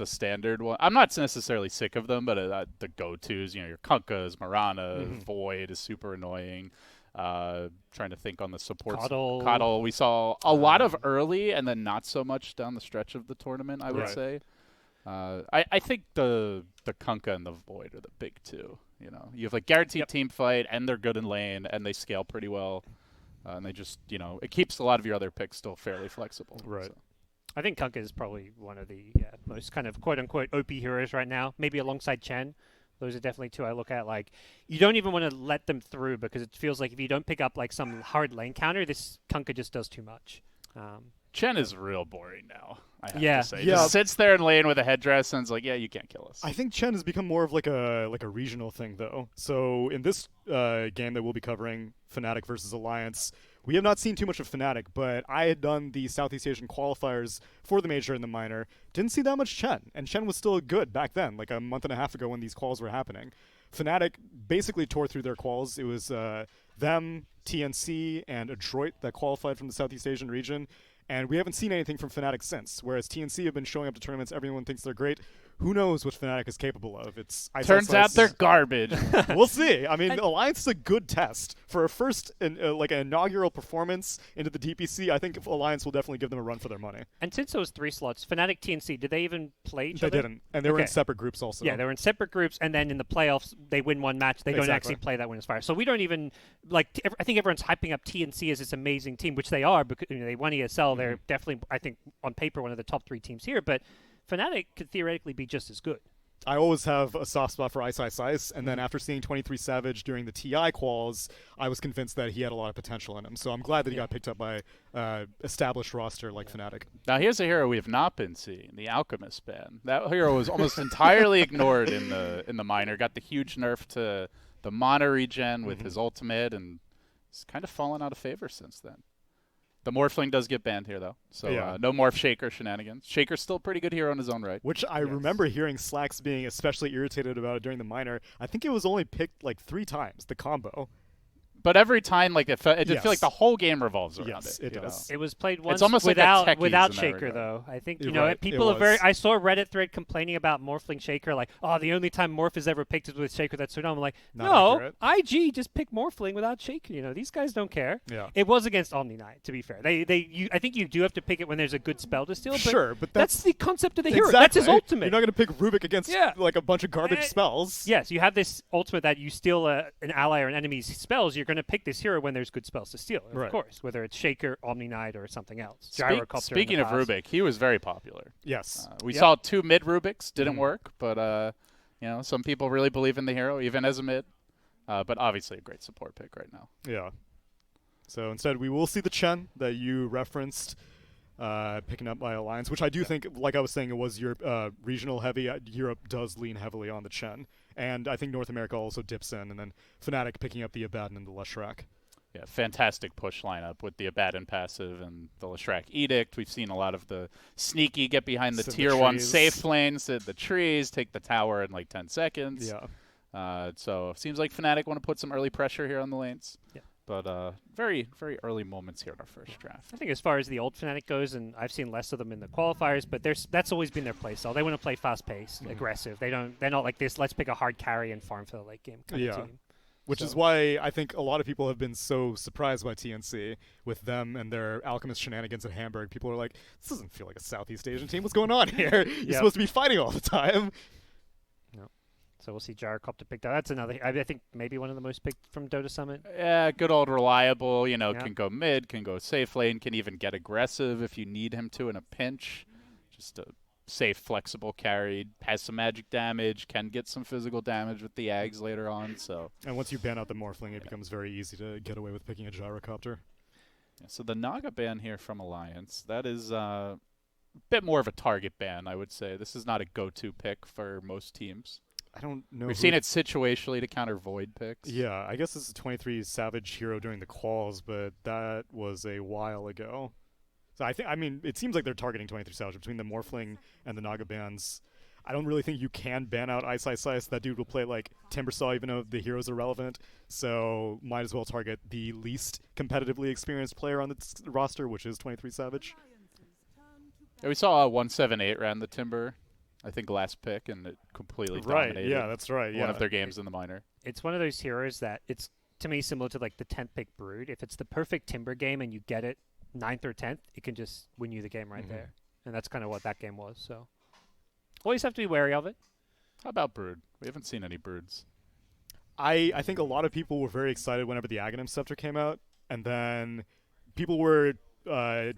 the standard one. I'm not necessarily sick of them, but the go-tos, your Kunkas, Marana, Void is super annoying. Trying to think on the supports. Coddle. We saw a lot of early and then not so much down the stretch of the tournament, I would say. I think the Kunkka and the Void are the big two. You have guaranteed team fight, and they're good in lane, and they scale pretty well. And they just, it keeps a lot of your other picks still fairly flexible. Right. So. I think Kunkka is probably one of the most kind of quote-unquote OP heroes right now, maybe alongside Chen. Those are definitely two I look at. You don't even want to let them through because it feels like if you don't pick up, some hard lane counter, this Kunkka just does too much. Chen is real boring now, I have to say. Yeah. Just sits there in lane with a headdress and is like, yeah, you can't kill us. I think Chen has become more of a regional thing, though. So in this game that we'll be covering, Fnatic versus Alliance, we have not seen too much of Fnatic, but I had done the Southeast Asian qualifiers for the Major and the Minor. Didn't see that much Chen, and Chen was still good back then, a month and a half ago when these quals were happening. Fnatic basically tore through their quals. It was them, TNC, and Adroit that qualified from the Southeast Asian region. And we haven't seen anything from Fnatic since, whereas TNC have been showing up to tournaments. Everyone thinks they're great. Who knows what Fnatic is capable of? Turns out they're garbage. We'll see. I mean, Alliance is a good test. For a first, an inaugural performance into the DPC, I think Alliance will definitely give them a run for their money. And since those 3 slots, Fnatic, TNC, did they even play each other? They didn't. And they were in Okay. separate groups also. Yeah, they were in separate groups, and then in the playoffs, they win one match. They don't actually play that Winners Fire. So we don't even, I think everyone's hyping up TNC as this amazing team, which they are, because they won ESL. They're definitely, I think, on paper, one of the top 3 teams here. But Fnatic could theoretically be just as good. I always have a soft spot for Ice, and then after seeing 23 Savage during the TI quals, I was convinced that he had a lot of potential in him. So I'm glad that he got picked up by established roster like Fnatic. Now here's a hero we have not been seeing, the Alchemist ban. That hero was almost entirely ignored in the minor. Got the huge nerf to the mana regen with his ultimate, and it's kind of fallen out of favor since then. The Morphling does get banned here, though. So no Morph Shaker shenanigans. Shaker's still a pretty good hero in his own right. Which I remember hearing Slacks being especially irritated about it during the minor. I think it was only picked 3 times, the combo. But every time, it just feel like the whole game revolves around it. It does. It was played once it's almost without like without Shaker, though. I think people are very. I saw a Reddit thread complaining about Morphling Shaker, the only time Morph is ever picked is with Shaker. That's so dumb. I'm like, no, IG just pick Morphling without Shaker. These guys don't care. Yeah. It was against Omni Knight, to be fair. I think you do have to pick it when there's a good spell to steal. But sure, but that's the concept of the hero. Exactly. That's his ultimate. You're not going to pick Rubik against a bunch of garbage spells. Yes, you have this ultimate that you steal an ally or an enemy's spells. You're going to pick this hero when there's good spells to steal, of course, whether it's Shaker, Omni Knight, or something else. Speaking of Rubik, he was very popular. Yes. We saw 2 mid Rubiks, didn't work, but some people really believe in the hero, even as a mid. But obviously a great support pick right now. Yeah. So instead, we will see the Chen that you referenced picking up by Alliance, which I do think, like I was saying, it was Europe, regional heavy. Europe does lean heavily on the Chen. And I think North America also dips in, and then Fnatic picking up the Abaddon and the Leshrac. Yeah, fantastic push lineup with the Abaddon passive and the Leshrac Edict. We've seen a lot of the sneaky get behind the tier 1 safe lanes, sit the trees, take the tower in 10 seconds. Yeah. So it seems like Fnatic want to put some early pressure here on the lanes. Yeah. But very, very early moments here in our first draft. I think as far as the old Fnatic goes, and I've seen less of them in the qualifiers, but that's always been their play style. They want to play fast-paced, aggressive. They're not like this, let's pick a hard carry and farm for the late game kind of team. Which is why I think a lot of people have been so surprised by TNC with them and their Alchemist shenanigans at Hamburg. People are like, this doesn't feel like a Southeast Asian team. What's going on here? You're supposed to be fighting all the time. Yep. So we'll see Gyrocopter picked up. That's another, I think, maybe one of the most picked from Dota Summit. Yeah, good old reliable, can go mid, can go safe lane, can even get aggressive if you need him to in a pinch. Just a safe, flexible carry, has some magic damage, can get some physical damage with the Ags later on. So. And once you ban out the Morphling, it becomes very easy to get away with picking a Gyrocopter. Yeah, so the Naga ban here from Alliance, that is a bit more of a target ban, I would say. This is not a go-to pick for most teams. I don't know. We've seen it situationally to counter Void picks. Yeah, I guess this is 23 Savage hero during the quals, but that was a while ago. So I mean, it seems like they're targeting 23 Savage between the Morphling and the Naga bans. I don't really think you can ban out Ice. That dude will play Timbersaw even though the heroes are relevant. So might as well target the least competitively experienced player on the roster, which is 23 Savage. Yeah, we saw 178 ran the Timber. I think, last pick, and it completely Right, dominated yeah, that's right. one of their games in the minor. It's one of those heroes that it's, to me, similar to like the 10th pick Brood. If it's the perfect Timber game and you get it 9th or 10th, it can just win you the game right there. And that's kind of what that game was. So always have to be wary of it. How about Brood? We haven't seen any Broods. I think a lot of people were very excited whenever the Aghanim Scepter came out, and then people were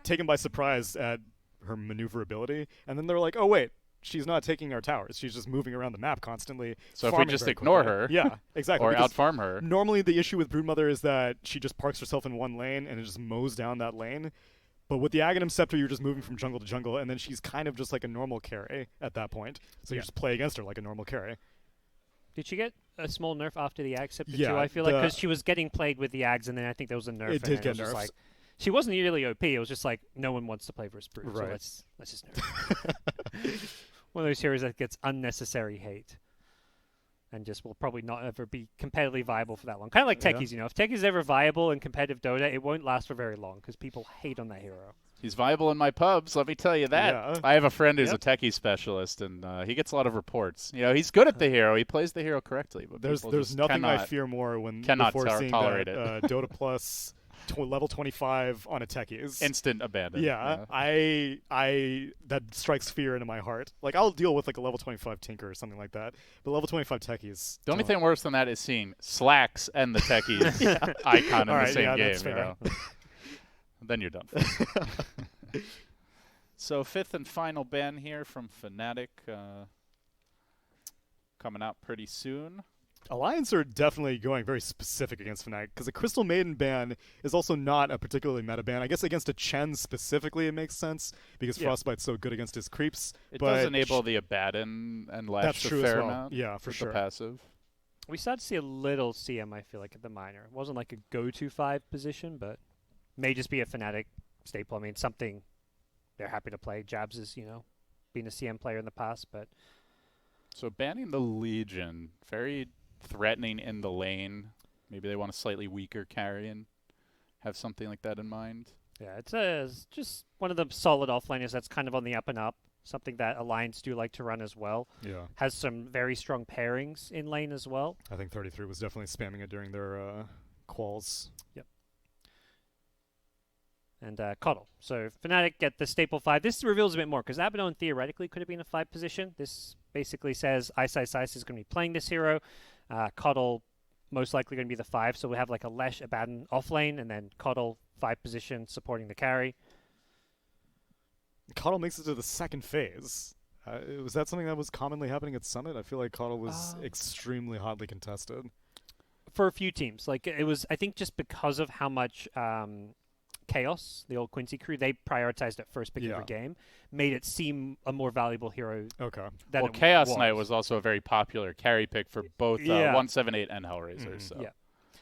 taken by surprise at her maneuverability, and then they're like, oh wait, she's not taking our towers. She's just moving around the map constantly. So if we just ignore her, yeah, exactly, or outfarm her. Normally the issue with Broodmother is that she just parks herself in one lane and it just mows down that lane. But with the Aghanim Scepter, you're just moving from jungle to jungle, and then she's kind of just like a normal carry at that point. So you just play against her like a normal carry. Did she get a small nerf after the Ag Scepter Yeah, too? I feel like because she was getting played with the Ags, and then I think there was a nerf. It did get nerfed. Like, she wasn't really OP. It was just like no one wants to play for a Brood, Right. so let's just nerf. One of those heroes that gets unnecessary hate, and just will probably not ever be competitively viable for that long. Kind of like Techies, you know. If Techies is ever viable in competitive Dota, it won't last for very long because people hate on that hero. He's viable in my pubs, let me tell you that. Yeah. I have a friend who's a techie specialist, and he gets a lot of reports. You know, he's good at the hero. He plays the hero correctly. But there's nothing I fear more before seeing tolerate that Dota Plus level 25 on a Techies. Instant abandon. Yeah, I that strikes fear into my heart. Like, I'll deal with like a level 25 Tinker or something like that, but level 25 Techies. The only thing worse than that is seeing Slacks and the Techies icon in the same game. You know? Then you're done. So 5th and final ban here from Fnatic, coming out pretty soon. Alliance are definitely going very specific against Fnatic, because a Crystal Maiden ban is also not a particularly meta ban. I guess against a Chen specifically it makes sense, because Frostbite's so good against his creeps. It does enable the Abaddon and Lash a fair amount. Yeah, for sure. The passive. We started to see a little CM, I feel like, at the minor. It wasn't like a go-to 5 position, but may just be a Fnatic staple. I mean, something they're happy to play. Jabs is, you know, being a CM player in the past, but... So banning the Legion, very threatening in the lane. Maybe they want a slightly weaker carry and have something like that in mind. Yeah, it's just one of the solid offlaners that's kind of on the up and up. Something that Alliance do like to run as well. Yeah. Has some very strong pairings in lane as well. I think 33 was definitely spamming it during their quals. Yep. And Coddle. So Fnatic get the staple 5. This reveals a bit more, because Abaddon theoretically could have been a 5 position. This basically says Ice is going to be playing this hero. Coddle most likely going to be the 5, so we have like a Lesh, Abaddon off lane, and then Coddle 5 position supporting the carry. Coddle makes it to the second phase. Was that something that was commonly happening at Summit? I feel like Coddle was extremely hotly contested. For a few teams. Like, it was, I think, just because of how much Chaos, the old Quincy crew, they prioritized it first pick of the game, made it seem a more valuable hero. Okay. Well, Chaos Knight was also a very popular carry pick for both 178 and Hellraiser. So. Yeah.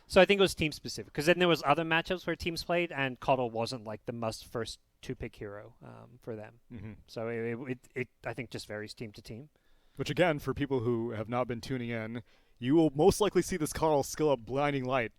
So I think it was team specific, because then there was other matchups where teams played, and Coddle wasn't like the must first 2-pick hero for them. So it I think just varies team to team. Which again, for people who have not been tuning in, you will most likely see this Coddle skill up Blinding Light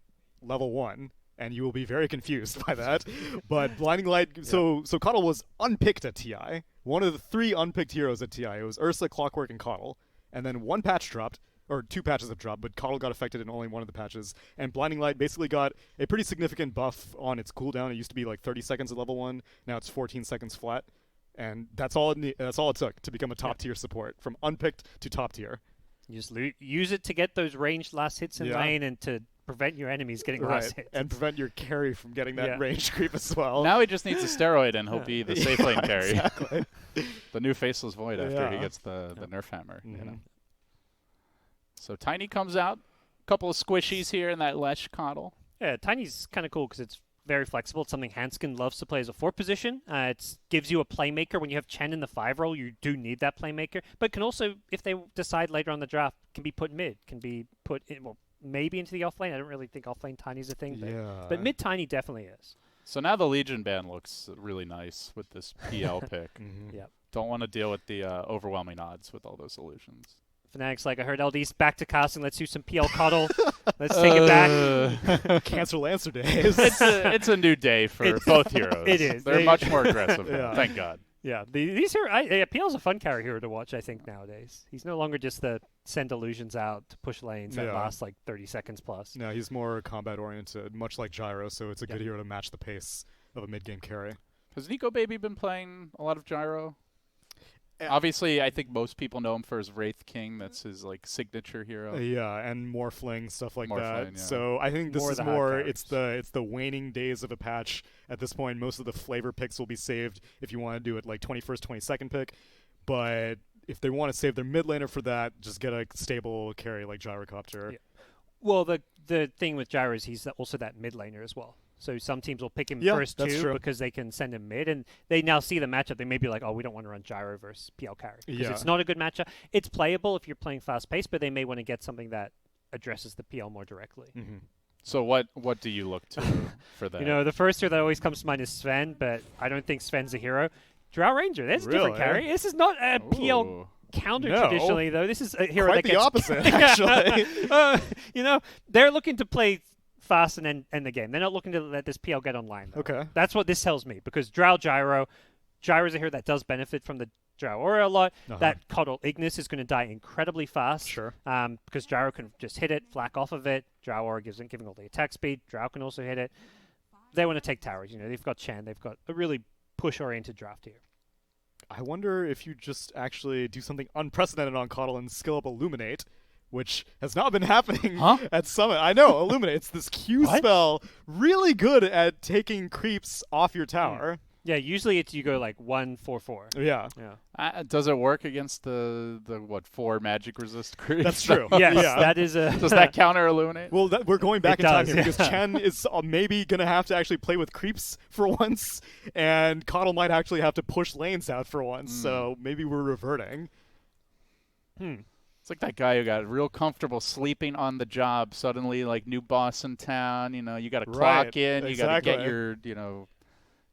level 1. And you will be very confused by that. But Blinding Light, so Coddle was unpicked at TI. One of the 3 unpicked heroes at TI. It was Ursa, Clockwork, and Coddle. And then 1 patch dropped, or 2 patches have dropped, but Coddle got affected in only 1 of the patches. And Blinding Light basically got a pretty significant buff on its cooldown. It used to be like 30 seconds at level 1. Now it's 14 seconds flat. And that's all it took to become a top-tier support, from unpicked to top-tier. You just use it to get those ranged last hits in lane and to prevent your enemies getting last hits. And prevent your carry from getting that range creep as well. Now he just needs a steroid and he'll be the safe lane carry. Exactly. The new Faceless Void after he gets the Nerf Hammer. You know? So Tiny comes out. A couple of squishies here in that Lesh Coddle. Yeah, Tiny's kind of cool because it's very flexible. It's something Hanskin loves to play as a 4 position. It gives you a playmaker. When you have Chen in the 5 role, you do need that playmaker. But can also, if they decide later on the draft, can be put mid, can be put in, well, maybe into the offlane. I don't really think offlane Tiny's a thing, but mid Tiny definitely is. So now the Legion ban looks really nice with this PL pick. Yep. Don't want to deal with the overwhelming odds with all those solutions. Fnatic's like, I heard LD's back to casting. Let's do some PL Coddle. Let's take it back. Cancel Lancer days. It's a new day for both heroes. It is. They're much more aggressive. Thank God. Yeah, these here, PL's a fun carry hero to watch, I think, nowadays. He's no longer just the send illusions out to push lanes that last like 30 seconds plus. No, he's more combat-oriented, much like Gyro, so it's a good hero to match the pace of a mid-game carry. Has Nico Baby been playing a lot of Gyro? Obviously, I think most people know him for his Wraith King. That's his like signature hero. Yeah, and Morphling, stuff like that. Yeah. So I think this is more. It's the waning days of a patch. At this point, most of the flavor picks will be saved if you want to do it like 21st, 22nd pick. But if they want to save their mid laner for that, just get a stable carry like Gyrocopter. Yeah. Well, the thing with Gyro is he's also that mid laner as well. So some teams will pick him first too because they can send him mid, and they now see the matchup. They may be like, oh, we don't want to run Gyro versus PL carry because it's not a good matchup. It's playable if you're playing fast pace, but they may want to get something that addresses the PL more directly. Mm-hmm. So what do you look to for that? The first hero that always comes to mind is Sven, but I don't think Sven's a hero. Drow Ranger, there's a different carry. This is not a PL counter traditionally, though. This is a hero Quite that the opposite, actually. They're looking to play fast and end the game. They're not looking to let this PL get online, though. Okay. That's what this tells me, because Drow Gyro's a hero that does benefit from the Drow Aura a lot. That Coddle Ignis is going to die incredibly fast. Sure. Because Gyro can just hit it, flack off of it. Drow Aura giving all the attack speed. Drow can also hit it. They want to take towers. They've got Chen. They've got a really push-oriented draft here. I wonder if you just actually do something unprecedented on Coddle and skill up Illuminate, which has not been happening at Summit. I know, Illuminate. It's this Q spell, really good at taking creeps off your tower. Yeah, usually you go like 1/4/4. Yeah. Does it work against the 4 magic resist creeps? That's true. Yes, that is a... Does that counter Illuminate? Well, we're going back in time here because Chen is maybe going to have to actually play with creeps for once, and Coddle might actually have to push lanes out for once, so maybe we're reverting. It's like that guy who got real comfortable sleeping on the job. Suddenly, like, new boss in town, you got to clock in, you got to get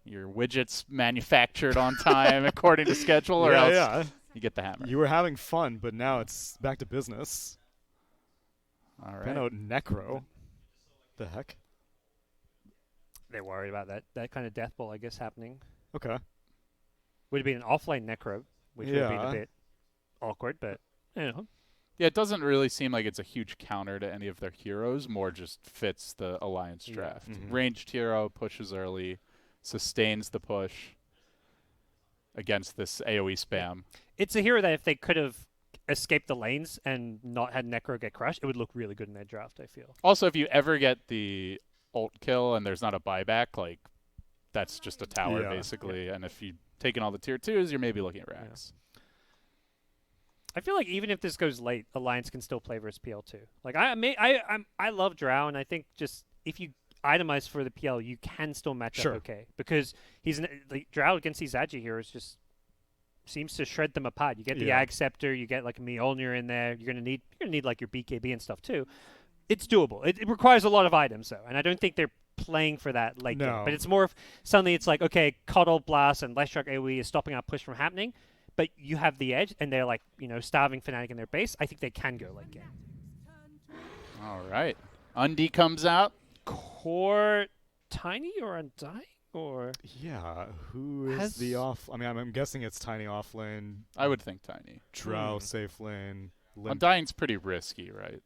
your widgets manufactured on time according to schedule, or else you get the hammer. You were having fun, but now it's back to business. All right. Pen out Necro. The heck? They're worried about that kind of death ball, I guess, happening. Okay. Would have been an offlane Necro, which would have been a bit awkward, but, Yeah, it doesn't really seem like it's a huge counter to any of their heroes, more just fits the Alliance draft. Ranged hero, pushes early, sustains the push against this AoE spam. It's a hero that if they could have escaped the lanes and not had Necro get crushed, it would look really good in their draft, I feel. Also, if you ever get the ult kill and there's not a buyback, like, that's just a tower, basically. And if you've taken all the tier 2s, you're maybe looking at racks. I feel like even if this goes late, Alliance can still play versus PL2. Like, I love Drow, and I think just if you itemize for the PL, you can still match up okay, because Drow against these Agi heroes just seems to shred them apart. You get the Ag Scepter, you get like a Mjolnir in there. You're gonna need like your BKB and stuff too. It's doable. It requires a lot of items though, and I don't think they're playing for that late game. But it's more of suddenly it's like, okay, Coddle Blast and Less Shark AoE is stopping our push from happening, but you have the edge, and they're like starving Fnatic in their base. I think they can go late game. All right, Undy comes out. Core Tiny or Undying, or who is the off? I mean, I'm guessing it's Tiny off lane. I would think Tiny. Drow safe lane. Undying's pretty risky, right?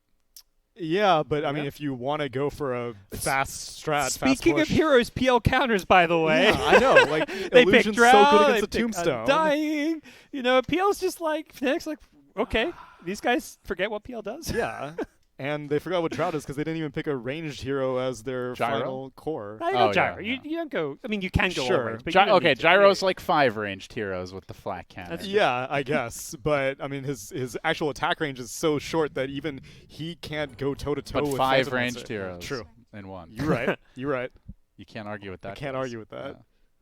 Yeah, but I mean, if you want to go for a fast strat, speaking fast of heroes, PL counters, by the way. Yeah, I know. Like they pick Drow, so good against the Tombstone. Undying. PL's just like Fnatic's like, okay, these guys forget what PL does. Yeah. And they forgot what Drow does because they didn't even pick a ranged hero as their final core. I know Gyro. You don't go. I mean, you can go all range, but Gyro's like 5 ranged heroes with the flat cannon. I guess. But I mean, his actual attack range is so short that even he can't go toe to toe with 5 ranged heroes. True. In one. You're right. You're right. You can't argue with that. I can't argue with that.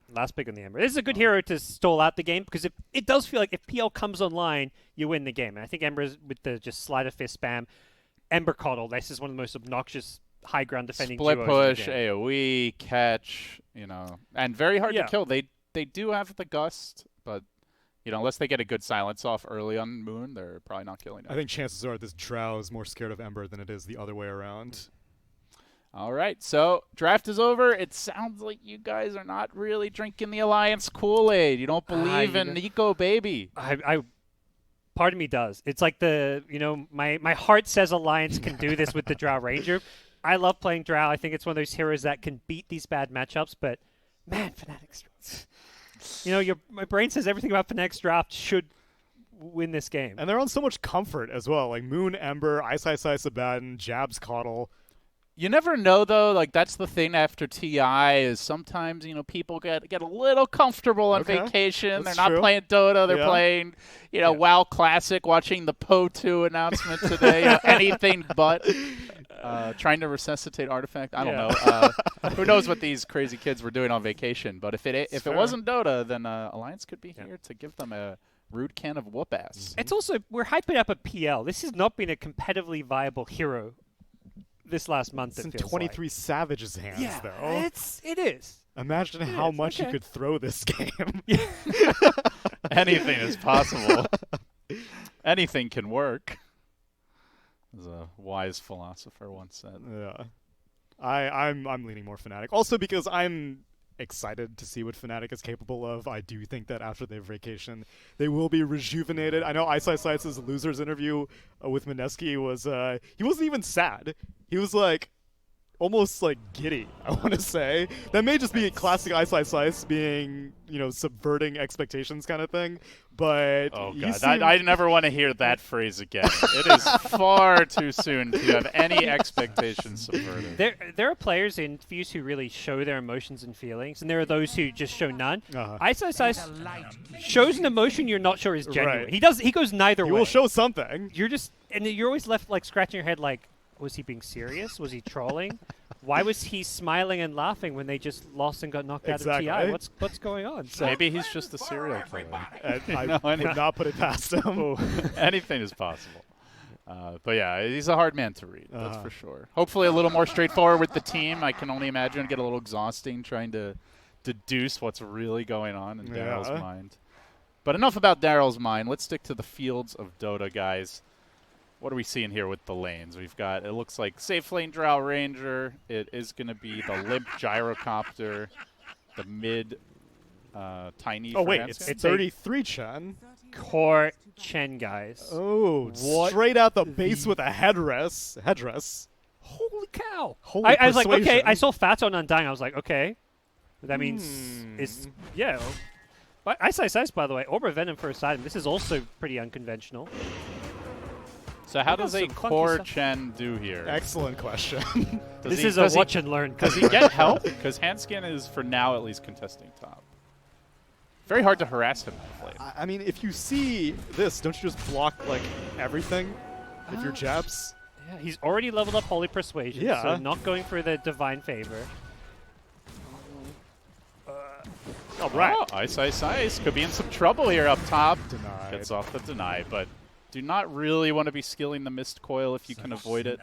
Yeah. Last pick on the Ember. This is a good hero to stall out the game because it does feel like if PL comes online, you win the game. And I think Ember with the just sleight of fist spam. Ember Coddle, this is one of the most obnoxious high ground defending split duos push, in the game. AoE, catch, and very hard to kill. They do have the gust, but unless they get a good silence off early on Moon, they're probably not killing it. I think chances are this Drow is more scared of Ember than it is the other way around. All right, so draft is over. It sounds like you guys are not really drinking the Alliance Kool-Aid. You don't believe in Nico, baby. Part of me does. It's like my heart says Alliance can do this with the Drow Ranger. I love playing Drow. I think it's one of those heroes that can beat these bad matchups. But man, Fnatic's, my brain says everything about Fnatic's draft should win this game. And they're on so much comfort as well, like Moon, Ember, Ice Sabaton, Jabs, Coddle. You never know, though. Like, that's the thing after TI is sometimes, people get a little comfortable on vacation. That's they're not playing Dota. They're playing, WoW Classic, watching the Po2 announcement today. Anything but trying to resuscitate Artifact. I don't know. Who knows what these crazy kids were doing on vacation. But if it wasn't Dota, then Alliance could be here to give them a rude can of whoop-ass. It's also, we're hyping up a PL. This has not been a competitively viable hero this last month. It's in 23 like. Savage's hands, though. It is. Imagine how much you could throw this game. Anything is possible. Anything can work, as a wise philosopher once said. Yeah, I'm leaning more Fnatic. Also because I'm excited to see what Fnatic is capable of. I do think that after their vacation, they will be rejuvenated. I know Ice losers interview with Mineski was he wasn't even sad. He was like almost like giddy, I want to say. That may just be classic Ice being, subverting expectations kind of thing. But oh god, I never want to hear that phrase again. It is far too soon to have any expectations subverted. There are players in Fuse who really show their emotions and feelings, and there are those who just show none. Ice shows an emotion you're not sure is genuine. Right. He goes neither way. He will show something. You're always left like scratching your head like, was he being serious? Was he trolling? Why was he smiling and laughing when they just lost and got knocked out of TI? What's going on? So maybe he's just a serial killer. I would not put it past him. Anything is possible. But yeah, he's a hard man to read, that's for sure. Hopefully a little more straightforward with the team. I can only imagine it'd get a little exhausting trying to deduce what's really going on in Daryl's mind. But enough about Daryl's mind. Let's stick to the fields of Dota, guys. What are we seeing here with the lanes? We've got, it looks like safe lane Drow Ranger. It is going to be the limp Gyrocopter, the mid tiny. Oh, wait, it's 33 Chen. Core Chen, guys. Oh, straight out the base with a headdress. Holy cow. I was like, okay, I saw Fat on Undying. I was like, okay. That means it's, But Ice, by the way, Orb of Venom for a side. This is also pretty unconventional. So how does a core Chen do here? Excellent question. This is a watch and learn. Does he get help? Because Hanskin is, for now at least, contesting top. Very hard to harass him in late. I mean, if you see this, don't you just block, like, everything with your jabs? Yeah, he's already leveled up Holy Persuasion, so not going for the Divine Favor. All right. Oh, Ice. Could be in some trouble here up top. Denied. Gets off the deny, but do not really want to be skilling the Mist Coil if you can avoid it.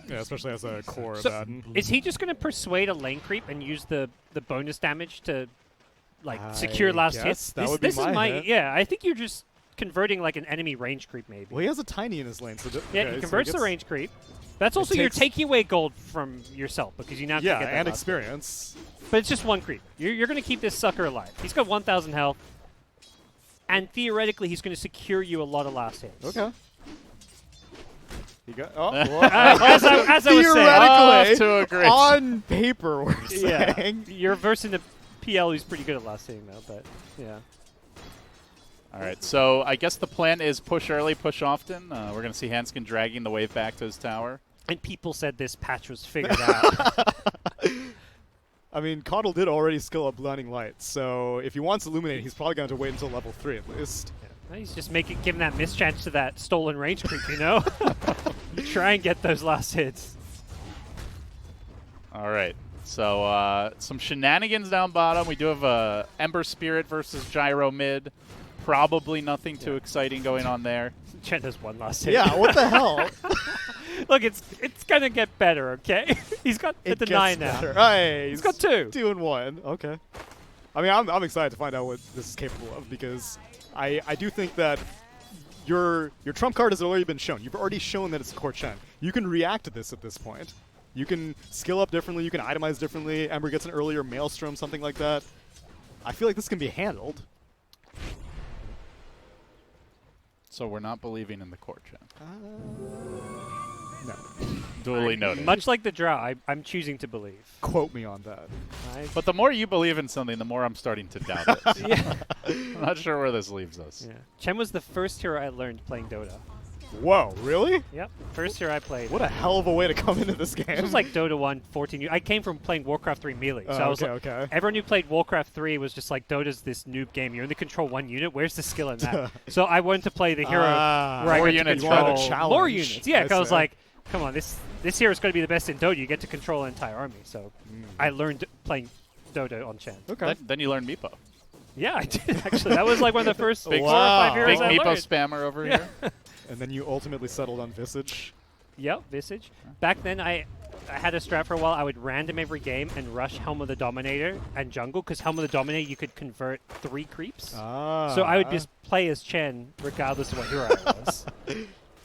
Yeah, especially as a core Abaddon. Is he just going to persuade a lane creep and use the bonus damage to secure last hits? That would be my hit. Yeah, I think you're just converting like an enemy range creep maybe. Well, he has a tiny in his lane. So he converts the range creep. That's also you're taking away gold from yourself because you now can get that and experience. But it's just one creep. You're going to keep this sucker alive. He's got 1,000 health. And theoretically, he's going to secure you a lot of last hits. Okay. You got, as I was saying, to agree. On paper, we're saying. You're versing the PL who's pretty good at last hitting, though. But yeah. All right, so I guess the plan is push early, push often. We're going to see Hanskin dragging the wave back to his tower. And people said this patch was figured out. I mean, Coddle did already skill up Blinding Light, so if he wants Illuminate, he's probably going to wait until level 3 at least. Yeah. He's just giving that mischance to that stolen range creep, Try and get those last hits. All right, so some shenanigans down bottom. We do have Ember Spirit versus Gyro mid. Probably nothing too exciting going on there. Chen has one last hit. Yeah, what the hell? Look, it's gonna get better, okay? He's got the deny now. Right, he's got 2. 2 and 1. Okay. I mean, I'm excited to find out what this is capable of because I do think that your trump card has already been shown. You've already shown that it's a core Chen. You can react to this at this point. You can skill up differently, you can itemize differently. Ember gets an earlier Maelstrom, something like that. I feel like this can be handled. So we're not believing in the core champ. No. Duly noted. Much like the draw, I'm choosing to believe. Quote me on that. But the more you believe in something, the more I'm starting to doubt it. Yeah. I'm not sure where this leaves us. Yeah. Chen was the first hero I learned playing Dota. Whoa, really? Yep, first hero I played. What a hell of a way to come into this game. It was like Dota 1, 14 years. I came from playing Warcraft 3 Melee. So I was okay. everyone who played Warcraft 3 was just like, Dota's this noob game. You only control one unit. Where's the skill in that? So I wanted to play the hero where I more got units, to control challenge. more units. Yeah, because I was say. like, come on, this hero's going to be the best in Dota. You get to control an entire army. So I learned playing Dota on Chen. Okay. Then you learn Meepo. Yeah, I did actually. That was like one of the first 4 or 5 heroes Big I Meepo learned. spammer over here. And then you ultimately settled on Visage. Yep, Visage. Back then, I had a strat for a while. I would random every game and rush Helm of the Dominator and jungle, because Helm of the Dominator, you could convert 3 creeps. So I would just play as Chen, regardless of what hero I was.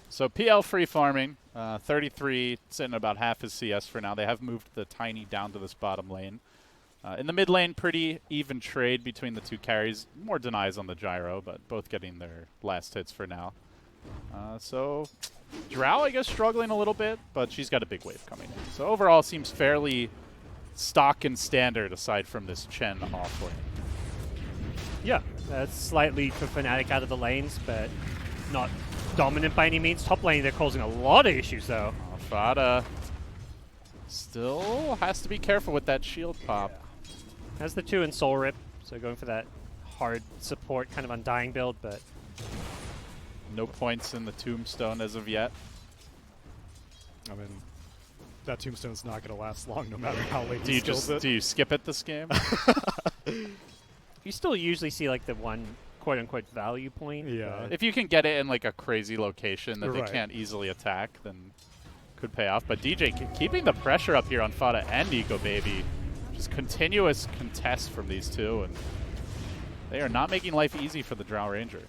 So PL free farming, 33, sitting about half his CS for now. They have moved the Tiny down to this bottom lane. In the mid lane, pretty even trade between the two carries. More denies on the gyro, but both getting their last hits for now. So Drow, I guess, struggling a little bit, but she's got a big wave coming in. So overall, seems fairly stock and standard aside from this Chen off lane. Yeah, that's slightly for Fnatic out of the lanes, but not dominant by any means. Top lane, they're causing a lot of issues, though. Fada still has to be careful with that shield pop. Has the 2 in Soul Rip, so going for that hard support kind of undying build, but no points in the Tombstone as of yet. I mean, that Tombstone's not going to last long no matter how late Do he you skills it. do you skip it this game? you still usually see like the one quote-unquote value point. Yeah. If you can get it in like a crazy location that Right. they can't easily attack, then could pay off. But DJ keeping the pressure up here on Fada and Nico Baby. Just continuous contest from these two, and they are not making life easy for the Drow Ranger.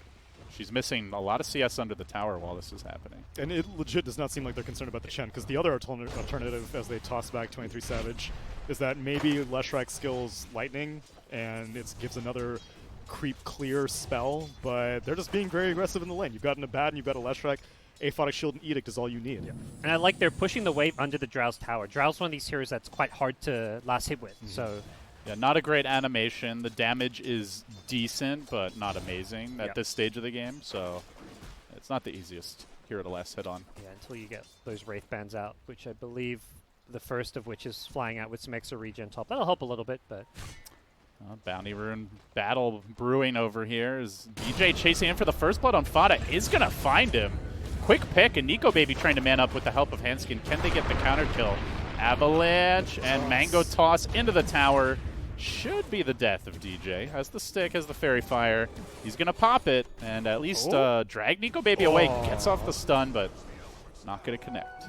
She's missing a lot of CS under the tower while this is happening. And it legit does not seem like they're concerned about the Chen, because the other alternative, as they toss back 23 Savage, is that maybe Leshrac skills Lightning, and it gives another creep clear spell, but they're just being very aggressive in the lane. You've got an Abaddon, you've got a Leshrac, Aphotic Shield and Edict is all you need. Yeah. And I like they're pushing the wave under the Drow's tower. Drow's one of these heroes that's quite hard to last hit with, so... Yeah, not a great animation. The damage is decent, but not amazing at this stage of the game, so it's not the easiest hero to last hit on. Yeah, until you get those Wraith Bands out, which I believe the first of which is flying out with some extra regen top. That'll help a little bit, but... Bounty Rune battle brewing over here as DJ chasing in for the first blood on Fada is going to find him. Quick pick, and Nico Baby trying to man up with the help of Hanskin. Can they get the counter kill? Avalanche and Mango Toss into the tower. Should be the death of DJ. Has the stick, has the Fairy Fire. He's going to pop it and at least drag Nico Baby away. Gets off the stun, but not going to connect.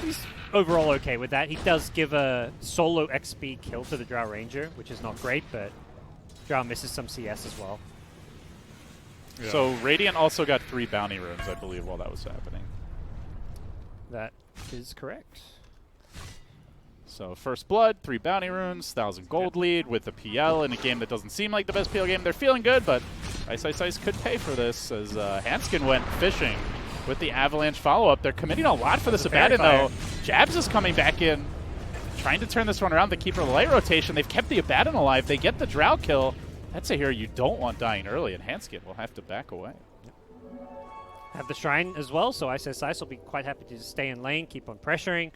He's overall okay with that. He does give a solo XP kill to the Drow Ranger, which is not great, but Drow misses some CS as well. Yeah. So Radiant also got 3 bounty runes, I believe, while that was happening. That is correct. So first blood, 3 bounty runes, 1,000 gold lead with the PL in a game that doesn't seem like the best PL game. They're feeling good, but Ice Ice Ice could pay for this as Hanskin went fishing with the Avalanche follow-up. They're committing a lot for this Abaddon, though. Jabs is coming back in, trying to turn this one around. They keep her light rotation. They've kept the Abaddon alive. They get the Drow kill. That's a hero you don't want dying early, and Hanskin will have to back away. Have the Shrine as well, so Ice Ice Ice will be quite happy to stay in lane, keep on pressuring.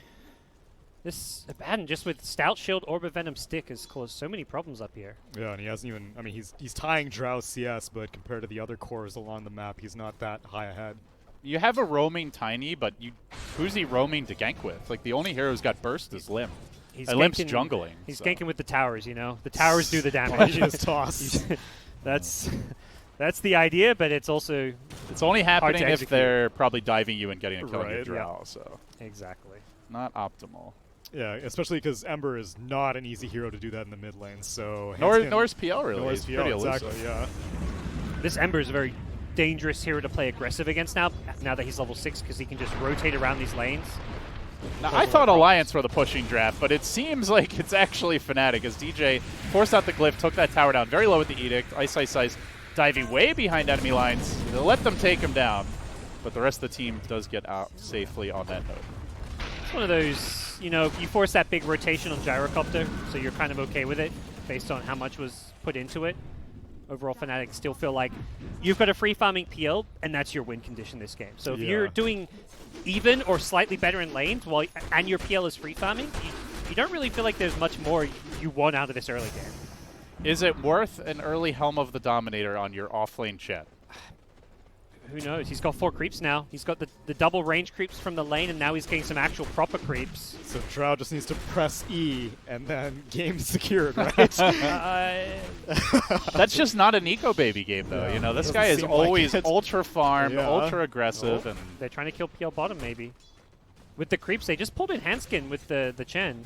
This Abaddon, just with Stout Shield, Orb of Venom Stick, has caused so many problems up here. Yeah, and he hasn't even... I mean, he's tying Drow CS, but compared to the other cores along the map, he's not that high ahead. You have a roaming Tiny, but who's he roaming to gank with? Like, the only hero who's got burst is Limp. Limp's jungling. He's ganking with the towers, you know? The towers do the damage. His toss. That's the idea, but it's also... It's only happening if execute. they're probably diving you and getting a kill on your Right, Drow, yeah. so... Exactly. Not optimal. Yeah, especially because Ember is not an easy hero to do that in the mid lane, so... Nor is PL, really. Nor He's is PL, pretty elusive. exactly, yeah. This Ember is a very dangerous hero to play aggressive against now that he's level 6, because he can just rotate around these lanes. Now, I thought Alliance were the pushing draft, but it seems like it's actually Fnatic as DJ forced out the glyph, took that tower down very low with the Edict. Ice diving way behind enemy lines. They'll let them take him down, but the rest of the team does get out safely on that note. It's one of those, you know, you force that big rotation on Gyrocopter, so you're kind of okay with it based on how much was put into it. Overall, Fnatic still feel like you've got a free farming PL, and that's your win condition this game. So if you're doing even or slightly better in lanes, and your PL is free farming, you don't really feel like there's much more you want out of this early game. Is it worth an early Helm of the Dominator on your offlane Chet? Who knows? He's got 4 creeps now. He's got the double range creeps from the lane, and now he's getting some actual proper creeps. So Drow just needs to press E, and then game secured, right? That's just not an Eco Baby game, though. Yeah, you know, this guy is always ultra farmed, ultra aggressive, and they're trying to kill PL bottom, maybe. With the creeps, they just pulled in Handskin with the Chen.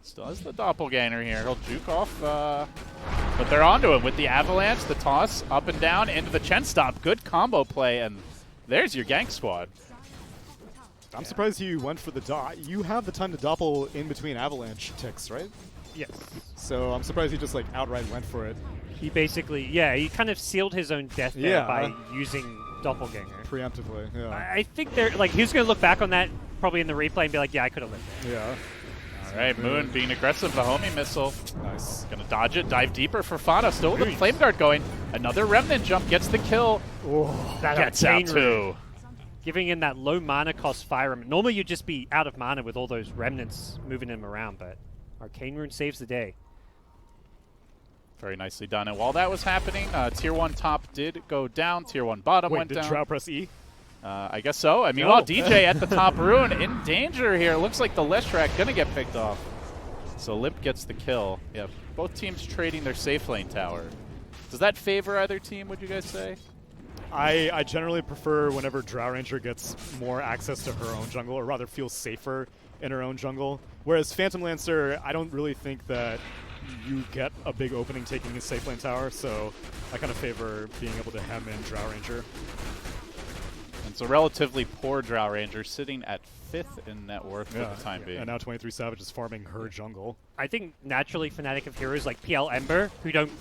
Still has the Doppelganger here. He'll juke off, but they're onto him with the Avalanche, the toss, up and down, into the Chen stop. Good combo play, and there's your gank squad. I'm surprised you went for the dot. You have the time to doppel in between Avalanche ticks, right? Yes. So I'm surprised he just like outright went for it. He basically, he kind of sealed his own death there by using Doppelganger. Preemptively, yeah. I think they're, like, he's going to look back on that probably in the replay and be like, yeah, I could have lived there. Yeah. All right, Moon being aggressive, the homie missile. Nice. Gonna dodge it, dive deeper for Fana. Still with the Flame Guard going. Another Remnant jump gets the kill. Oh, that gets out too. Giving in that low mana cost Fire Remnant. Normally you'd just be out of mana with all those Remnants moving him around, but Arcane Rune saves the day. Very nicely done. And while that was happening, Tier 1 top did go down. Tier 1 bottom went down. Did Drow press E? I guess so. I mean, while DJ at the top rune in danger here. Looks like the Leshrac gonna get picked off. So Limp gets the kill. Yeah, both teams trading their safe lane tower. Does that favor either team, would you guys say? I generally prefer whenever Drow Ranger gets more access to her own jungle, or rather feels safer in her own jungle. Whereas Phantom Lancer, I don't really think that you get a big opening taking a safe lane tower, so I kind of favor being able to hem in Drow Ranger. It's a relatively poor Drow Ranger, sitting at 5th in net worth for the time being. And now 23 Savage is farming her jungle. I think naturally Fnatic have heroes like PL Ember who don't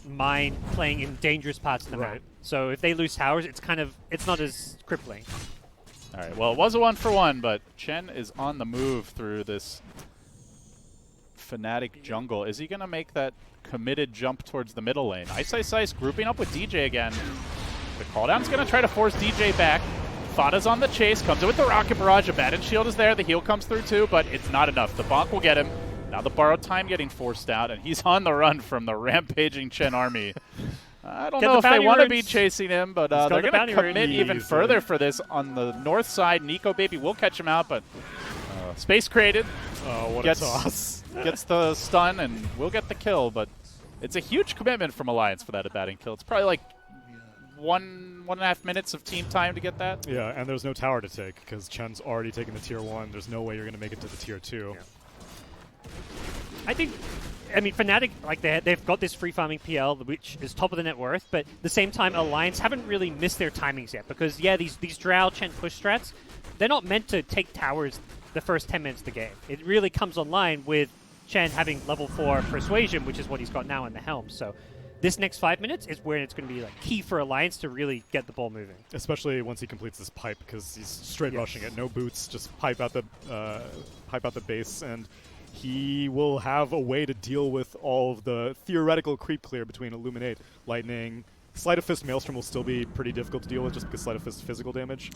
mind playing in dangerous parts of the map. So if they lose towers, it's not as crippling. All right, well, it was a 1-for-1, but Chen is on the move through this Fnatic jungle. Is he going to make that committed jump towards the middle lane? Ice grouping up with DJ again. The calldown's going to try to force DJ back. Fada's on the chase, comes in with the Rocket Barrage. A Baton Shield is there. The heal comes through too, but it's not enough. The bonk will get him. Now the borrowed time getting forced out, and he's on the run from the rampaging Chen army. I don't know if they want to be chasing him, but they're going to commit even further for this. On the north side, Nico Baby will catch him out, but space created. Oh, what a toss. Gets the stun, and will get the kill, but it's a huge commitment from Alliance for that batting kill. It's probably like 1.5 minutes of team time to get that. Yeah, and there's no tower to take because Chen's already taken the tier 1. There's no way you're going to make it to the tier 2. Yeah. I mean, Fnatic, like they've got this free farming PL, which is top of the net worth, but at the same time, Alliance haven't really missed their timings yet because, these Drow Chen push strats, they're not meant to take towers the first 10 minutes of the game. It really comes online with Chen having level 4 Persuasion, which is what he's got now in the Helm. So this next 5 minutes is where it's going to be like key for Alliance to really get the ball moving. Especially once he completes this pipe, because he's straight rushing it, no boots, just pipe out the base, and he will have a way to deal with all of the theoretical creep clear between Illuminate, Lightning. Sleight of Fist Maelstrom will still be pretty difficult to deal with just because Sleight of Fist is physical damage.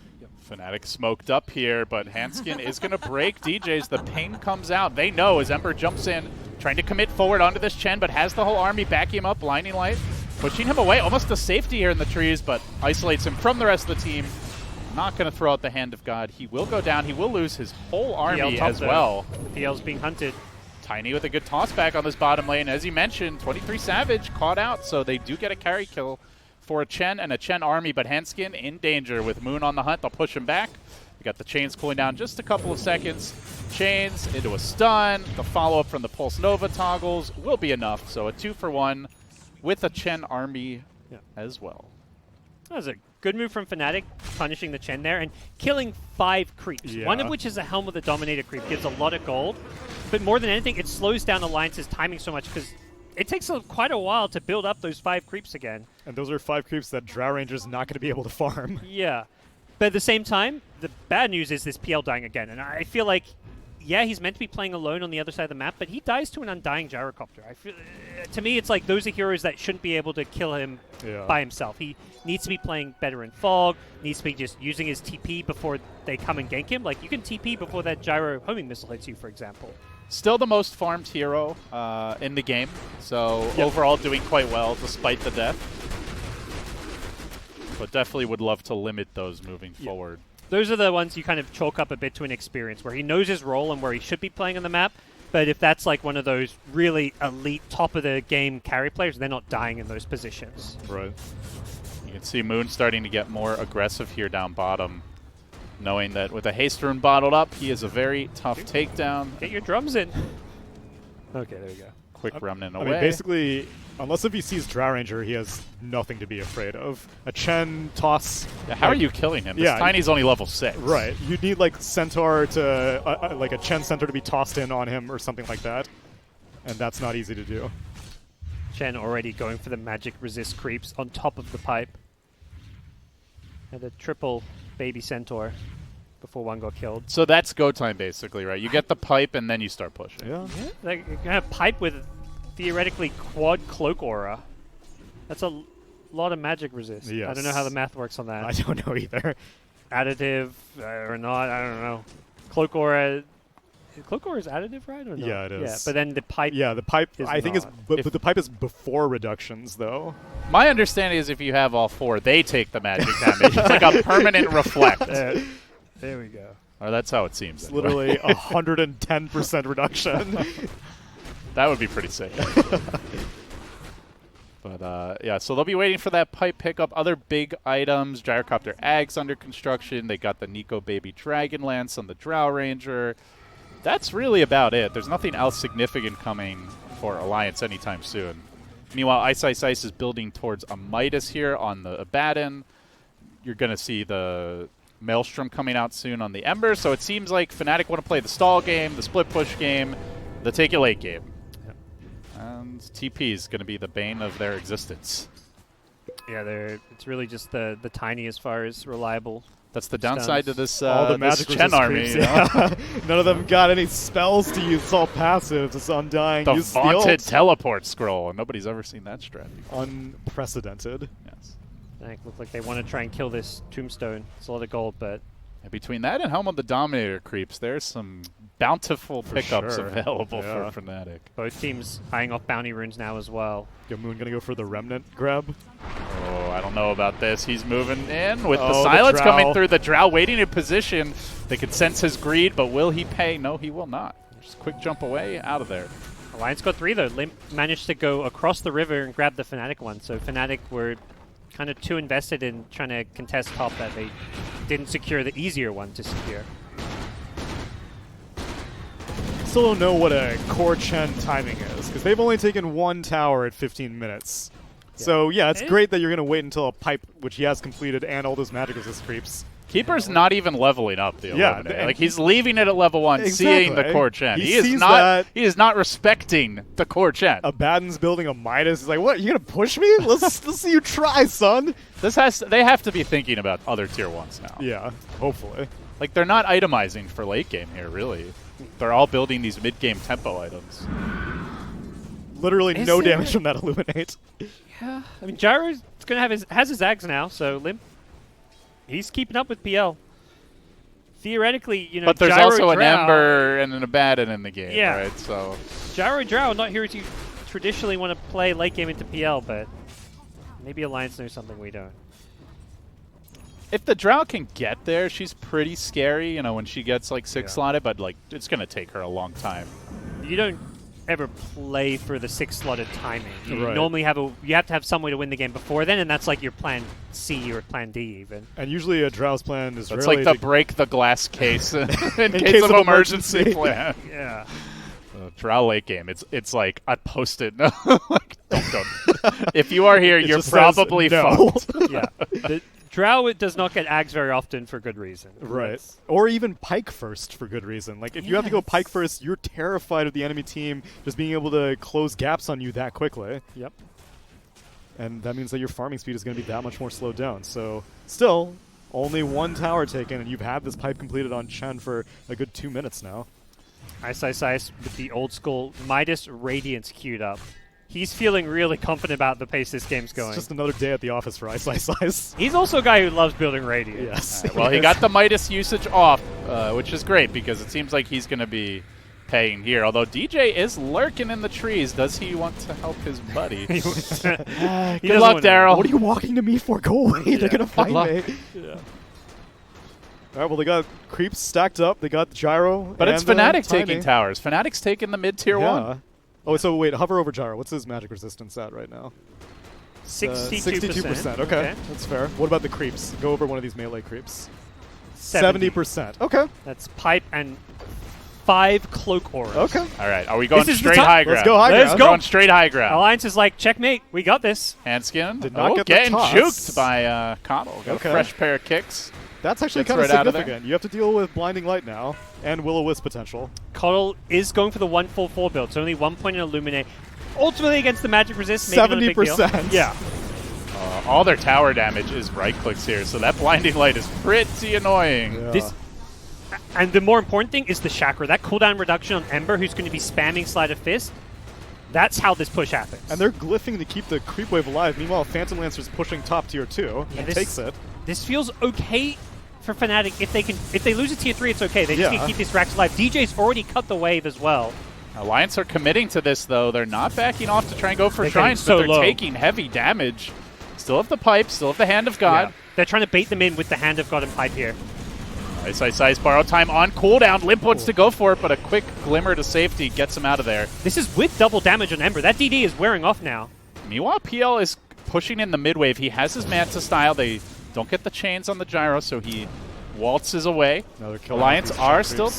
Fnatic smoked up here, but Handskin is going to break DJs. The pain comes out. They know as Ember jumps in, trying to commit forward onto this Chen, but has the whole army backing him up. Blinding Light, pushing him away, almost to safety here in the trees, but isolates him from the rest of the team. Not going to throw out the Hand of God. He will go down. He will lose his whole army as well. The PL's being hunted. Tiny with a good toss back on this bottom lane. As you mentioned, 23 Savage caught out, so they do get a carry kill for a Chen and a Chen army, but Handskin in danger with Moon on the hunt. They'll push him back. We got the chains cooling down just a couple of seconds. Chains into a stun. The follow-up from the Pulse Nova toggles will be enough. So a 2-for-1 with a Chen army as well. That was a good move from Fnatic, punishing the Chen there, and killing 5 creeps. Yeah. One of which is a Helm of the Dominator creep, gives a lot of gold. But more than anything, it slows down Alliance's timing so much, because it takes quite a while to build up those 5 creeps again. And those are 5 creeps that Drow Ranger's not going to be able to farm. Yeah. But at the same time, the bad news is this PL dying again. And I feel like, yeah, he's meant to be playing alone on the other side of the map, but he dies to an undying gyrocopter. I feel, to me, it's like those are heroes that shouldn't be able to kill him by himself. He needs to be playing better in Fog, needs to be just using his TP before they come and gank him. Like, you can TP before that gyro homing missile hits you, for example. Still the most farmed hero in the game, so overall doing quite well despite the death. But definitely would love to limit those moving forward. Those are the ones you kind of chalk up a bit to an experience, where he knows his role and where he should be playing on the map. But if that's like one of those really elite, top-of-the-game carry players, they're not dying in those positions. Right. You can see Moon starting to get more aggressive here down bottom, knowing that with a haste rune bottled up, he is a very tough takedown. Get your drums in. Okay, there you go. Quick remnant away. I mean, basically, unless if he sees Drow Ranger, he has nothing to be afraid of. A Chen toss. Yeah, how are you killing him? This Tiny's only level 6. Right. You'd need like Centaur to, like a Chen Centaur to be tossed in on him or something like that. And that's not easy to do. Chen already going for the magic resist creeps on top of the pipe. And a triple baby Centaur before one got killed. So that's go time basically, right? You get the pipe and then you start pushing. Yeah. Like, you're gonna have pipe with theoretically quad cloak aura. That's a lot of magic resist. Yes. I don't know how the math works on that. I don't know either. Additive or not, I don't know. Cloak aura. Cloak aura is additive, right? Or not? Yeah, it is. Yeah, but then the pipe. Yeah, the pipe. I think is, but If the pipe is before reductions, though. My understanding is if you have all 4, they take the magic damage. It's like a permanent reflect. There we go. Or that's how it seems. It's Anyway. literally 110% reduction. That would be pretty sick. But yeah, so they'll be waiting for that pipe pickup. Other big items: Gyrocopter Ags under construction. They got the Nico Baby Dragonlance on the Drow Ranger. That's really about it. There's nothing else significant coming for Alliance anytime soon. Meanwhile, Ice Ice Ice is building towards a Midas here on the Abaddon. You're going to see the Maelstrom coming out soon on the Ember, so it seems like Fnatic want to play the stall game, the split push game, the take it late game. Yep. And TP is going to be the bane of their existence. Yeah, it's really just the Tiny as far as reliable. That's the downside to this, all the this magic Chen army. creeps, You know? None of them got any spells to use. It's all passive. It's undying. The Use vaunted ult. teleport scroll, and nobody's ever seen that strat before. Unprecedented. Yes. Look like they want to try and kill this Tombstone. It's a lot of gold, but And between that and Helm of the Dominator creeps, there's some bountiful pickups sure. available Yeah. for Fnatic. both teams eyeing off bounty runes now as well. Yo, Moon gonna go for the Remnant grab. Oh, I don't know about this. He's moving in with the Oh, the silence Drow. coming through. The Drow waiting in position. They can sense his greed, but will he pay? No, he will not. Just quick jump away, out of there. Alliance got 3 though. Limp managed to go across the river and grab the Fnatic one. So Fnatic were kind of too invested in trying to contest top that they didn't secure the easier one to secure. Still don't know what a core Chen timing is, because they've only taken 1 tower at 15 minutes. So yeah, it's great that you're going to wait until a pipe, which he has completed, and all those magic resist creeps. Keeper's not even leveling up the Yeah, Illuminate. Like he's leaving it at level 1, seeing the Exactly. core Chen. He He is sees not. that. He is not respecting the core Chen. Abaddon's building a Midas. He's like, what? You gonna push me? Let's see you try, son. They have to be thinking about other tier 1s now. Yeah, hopefully. Like they're not itemizing for late game here, really. They're all building these mid game tempo items. Literally Is no there- damage from that Illuminate. Yeah, I mean Gyro's going to have has his Ags now, so Limp, he's keeping up with PL. Theoretically, you know, But there's Gyro also an Drow, Ember and an Abaddon in the game, Yeah. right? So Gyro Drow, not heroes you traditionally want to play late game into PL, but maybe Alliance knows something we don't. if the Drow can get there, she's pretty scary, you know, when she gets like 6 slotted, but like it's gonna take her a long time. You don't ever play for the 6-slotted timing. You Right. normally you have to have some way to win the game before then, and that's like your plan C or plan D even. And usually a Drow's plan is It's really like the to break the glass case in case case of of emergency emergency. plan. Yeah. Drow late game, it's like I posted. Like, don't. If you are here, It you're just says probably no. fucked. Yeah. The Drow does not get Ags very often for good reason. Right. Or even Pike first for good reason. Like, if you have to go Pike first, you're terrified of the enemy team just being able to close gaps on you that quickly. Yep. And that means that your farming speed is going to be that much more slowed down. So, still, only one tower taken, and you've had this pipe completed on Chen for a good 2 minutes now. Ice with the old school Midas Radiance queued up. He's feeling really confident about the pace this game's going. It's just another day at the office for Ice. He's also a guy who loves building Radiance. Yes. Right, well, he got the Midas usage off, which is great because it seems like he's going to be paying here. Although DJ is lurking in the trees. Does he want to help his buddy? Good luck, Daryl. What are you walking to me for? Go away. Yeah. They're going to find me. Yeah. All right, well, they got creeps stacked up. They got Gyro. But it's Fnatic taking towers. Fnatic's taking the mid-tier one. Oh, so wait, hover over Gyro. What's his magic resistance at right now? 62%. Okay, that's fair. What about the creeps? Go over one of these melee creeps. 70%. Okay. That's pipe and 5 cloak auras. Okay. All right, are we going straight High high ground? Let's go high ground. Let's go. Going straight high ground. Alliance is like, checkmate, we got this. Handskin. Did not get the getting toss. juked by Connell. Got a fresh pair of kicks. That's actually Gets kind of right significant. You have to deal with Blinding Light now and Will-O-Wisp potential. Coddle is going for the 1-4-4 build, so only 1 point in Illuminate. Ultimately against the magic resist, maybe 70%. Not a big deal. Yeah. All their tower damage is right clicks here, so that Blinding Light is pretty annoying. Yeah. And the more important thing is the Chakra. That cooldown reduction on Ember, who's going to be spamming Sleight of Fist. That's how this push happens. And they're glyphing to keep the creep wave alive. Meanwhile, Phantom Lancer's pushing top tier 2. Yeah, He takes it. This feels okay for Fnatic. If they lose a tier 3, it's okay. They just need to keep these racks alive. DJ's already cut the wave as well. Alliance are committing to this, though. They're not backing off to try and go for shrines, but they're taking heavy damage. Still have the pipe, still have the Hand of God. Yeah. They're trying to bait them in with the Hand of God and pipe here. Ice, borrow time on cooldown. Limp wants to go for it, but a quick glimmer to safety gets him out of there. This is with double damage on Ember. That DD is wearing off now. Meanwhile, PL is pushing in the mid wave. He has his Manta style. They don't get the chains on the Gyro, so he waltzes away. Alliance are still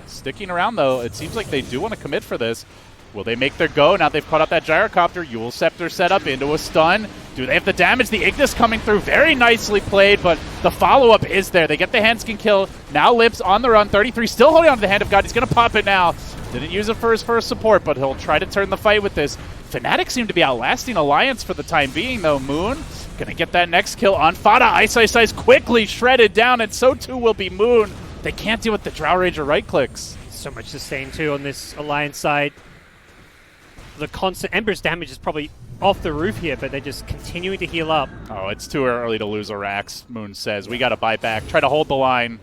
sticking around, though. It seems like they do want to commit for this. Will they make their go? Now they've caught up that Gyrocopter. Yule Scepter set up into a stun. Do they have the damage? The Ignis coming through. Very nicely played, but the follow-up is there. They get the Handskin kill. Now Lips on the run. 33 still holding on to the Hand of God. He's going to pop it now. Didn't use it for his first support, but he'll try to turn the fight with this. Fnatic seem to be outlasting Alliance for the time being, though. Moon going to get that next kill on Fada. Ice quickly shredded down, and so too will be Moon. They can't deal with the Drow Ranger right clicks. So much sustain, too, on this Alliance side. The constant Ember's damage is probably off the roof here, but they're just continuing to heal up. Oh, it's too early to lose a Rax, Moon says. We got to buy back. Try to hold the line.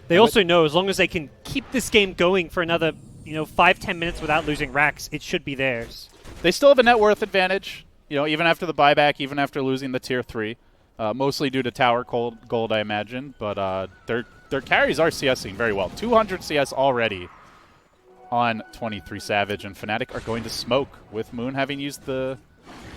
They also know as long as they can keep this game going for another 5-10 minutes without losing Rax, it should be theirs. They still have a net worth advantage, even after the buyback, even after losing the tier 3. Mostly due to tower gold, I imagine. But their carries are CSing very well. 200 CS already on 23 Savage, and Fnatic are going to smoke with Moon having used the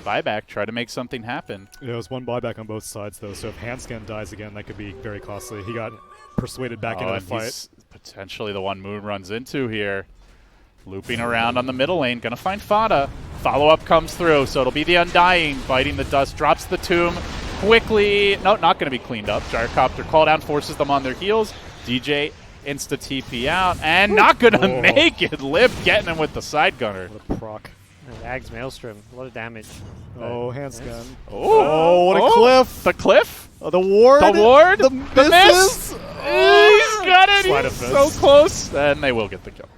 buyback, try to make something happen. Yeah, it was one buyback on both sides, though, so if Handscan dies again, that could be very costly. He got persuaded back into the fight. He's potentially the one Moon runs into here. Looping around on the middle lane, gonna find Fada. Follow-up comes through, so it'll be the Undying, biting the dust, drops the tomb quickly. No, not gonna be cleaned up. Gyrocopter call down, forces them on their heels. DJ insta TP out, and not gonna make it. Lip getting him with the side gunner. What a proc. And Ag's Maelstrom, a lot of damage. Oh, Handscan. Oh, what a cliff. The cliff? The ward. The ward? The miss? He's got it. Sleight of He's fist. so close. And they will get the kill.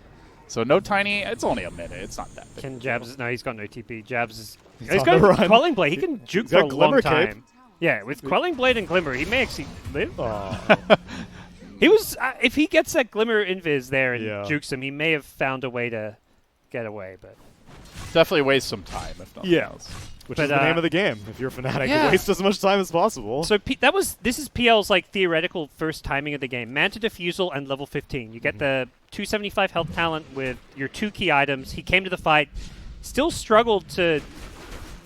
So no Tiny. It's only a minute. It's not that big. Can Jabs? No, he's got no TP. Jabs is. He's He's on got the run. Quelling Blade. He can juke He's for a got long Glimmer time. Cape. Yeah, with Quelling Blade and Glimmer, he may actually live. Oh. He was. If he gets that Glimmer Invis there and Yeah. jukes him, he may have found a way to get away. But Definitely waste some time, if nothing else. Which is the name of the game. If you're a Fnatic, waste as much time as possible. So this is PL's theoretical first timing of the game. Manta Diffusal and level 15. You get the 275 health talent with your 2 key items. He came to the fight, still struggled to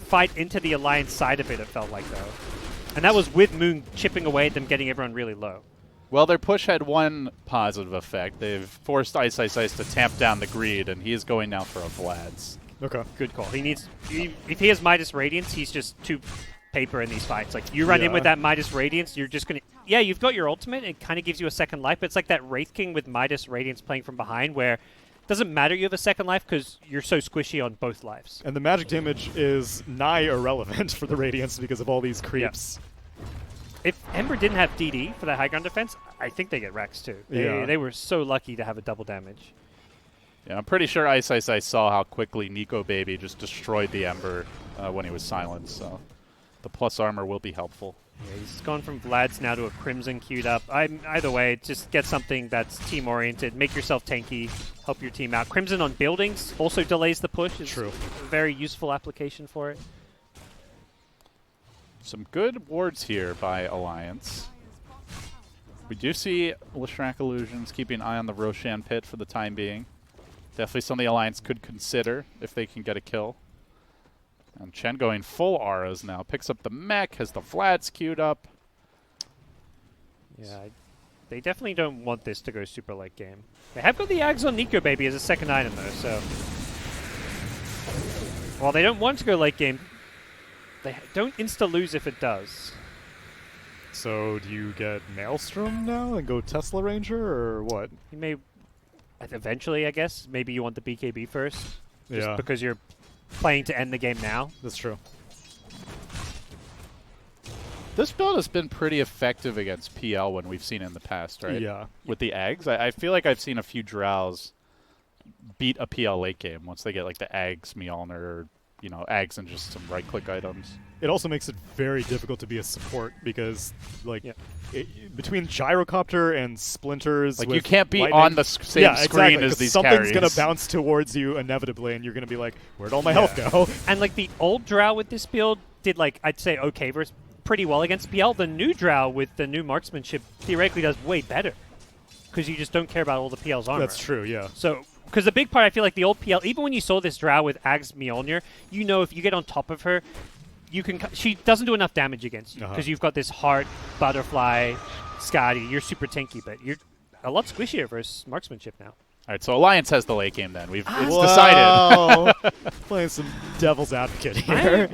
fight into the Alliance side of it, it felt like, though. And that was with Moon chipping away at them, getting everyone really low. Well, their push had one positive effect. They've forced Ice to tamp down the greed, and he is going now for a Vlad's. Okay. Good call. He needs. If he has Midas Radiance, he's just too paper in these fights. Like, you run in with that Midas Radiance, you're just going to... Yeah, you've got your ultimate. It kind of gives you a second life, but it's like that Wraith King with Midas Radiance playing from behind where it doesn't matter you have a second life because you're so squishy on both lives. And the magic damage is nigh irrelevant for the Radiance because of all these creeps. Yeah. If Ember didn't have DD for that high ground defense, I think they get Rex too. They were so lucky to have a double damage. Yeah, I'm pretty sure Ice saw how quickly Nico Baby just destroyed the Ember when he was silenced, so the plus armor will be helpful. Yeah, he's gone from Vlad's now to a Crimson queued up. Either way, just get something that's team-oriented. Make yourself tanky, help your team out. Crimson on buildings also delays the push. It's True. A very useful application for it. Some good wards here by Alliance. We do see Leshrac Illusions keeping an eye on the Roshan pit for the time being. Definitely something the Alliance could consider if they can get a kill. And Chen going full auras now. Picks up the mech, has the Vlads queued up. Yeah, they definitely don't want this to go super late game. They have got the Ags on Nico Baby as a second item though, so... While they don't want to go late game, they don't insta-lose if it does. So do you get Maelstrom now and go Tesla Ranger, or what? You may... Eventually, I guess. Maybe you want the BKB first. Just because you're playing to end the game now. That's true. This build has been pretty effective against PL when we've seen it in the past, right? Yeah. With the Ags. I feel like I've seen a few Drows beat a PL late game once they get like the Ags, Mjolnir, or, you know, Ags and just some right-click items. It also makes it very difficult to be a support because, like, between Gyrocopter and Splinters, like, with you can't be lightning, on the same screen as these something's carries. Something's going to bounce towards you inevitably, and you're going to be like, where'd all my health go? And, like, the old Drow with this build did, like, I'd say okay versus pretty well against PL. The new Drow with the new marksmanship theoretically does way better because you just don't care about all the PL's armor. That's true, yeah. So... Because the big part, I feel like the old PL, even when you saw this Drow with Ags Mjolnir, you know if you get on top of her, you can. She doesn't do enough damage against you because you've got this heart, butterfly, Scotty. You're super tanky, but you're a lot squishier versus marksmanship now. All right, so Alliance has the late game then. It's decided. Playing some devil's advocate here.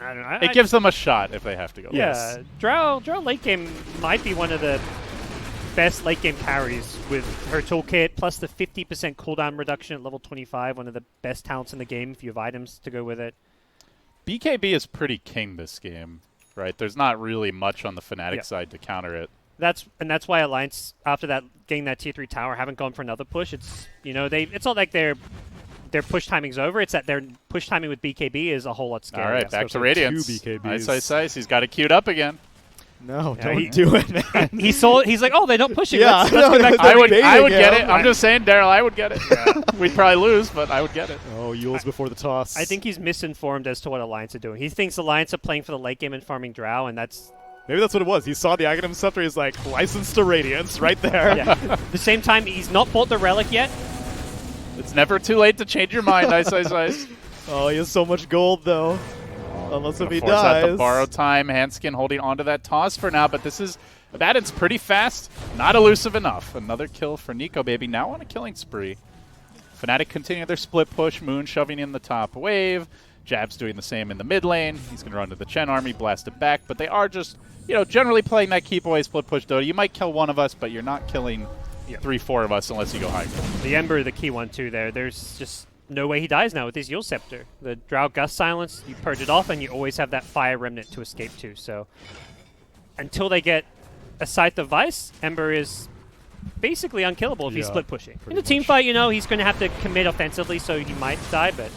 I don't know. It gives them a shot if they have to go. Yeah, Drow late game might be one of the best late game carries with her toolkit, plus the 50% cooldown reduction at level 25, one of the best talents in the game if you have items to go with it. BKB is pretty king this game, right? There's not really much on the Fnatic side to counter it. That's why Alliance, after that getting that tier 3 tower, haven't gone for another push. It's, you know, it's not like their push timing's over. It's that their push timing with BKB is a whole lot scarier. All right, back to Radiance. 2 BKBs. Ice. He's got it queued up again. No, don't do it, man. He's like, oh, they're not pushing. Yeah, let's go back to I would get it. I'm just saying, Daryl, I would get it. We'd probably lose, but I would get it. Oh, Yule's before the toss. I think he's misinformed as to what Alliance are doing. He thinks Alliance are playing for the late game and farming Drow, and that's... Maybe that's what it was. He saw the Aghanim Scepter, he's like, license to Radiance right there. Yeah. At the same time, he's not bought the Relic yet. It's never too late to change your mind, Ice. Oh, he has so much gold, though. Unless if he force out dies. the borrow time. Handskin holding onto that toss for now, but this is Abaddon's pretty fast. Not elusive enough. Another kill for Nico Baby, now on a killing spree. Fnatic continue their split push. Moon shoving in the top wave. Jab's doing the same in the mid lane. He's going to run to the Chen army, blast it back, but they are just, you know, generally playing that keep away split push Dota. You might kill one of us, but you're not killing 3-4 of us unless you go high ground. The Ember, the key one too there. There's just no way he dies now with his Yule Scepter. The Drow Gust Silence, you purge it off, and you always have that Fire Remnant to escape to. So until they get a Scythe of Vice, Ember is basically unkillable if he's split pushing. In a team fight, you know, he's going to have to commit offensively, so he might die, but...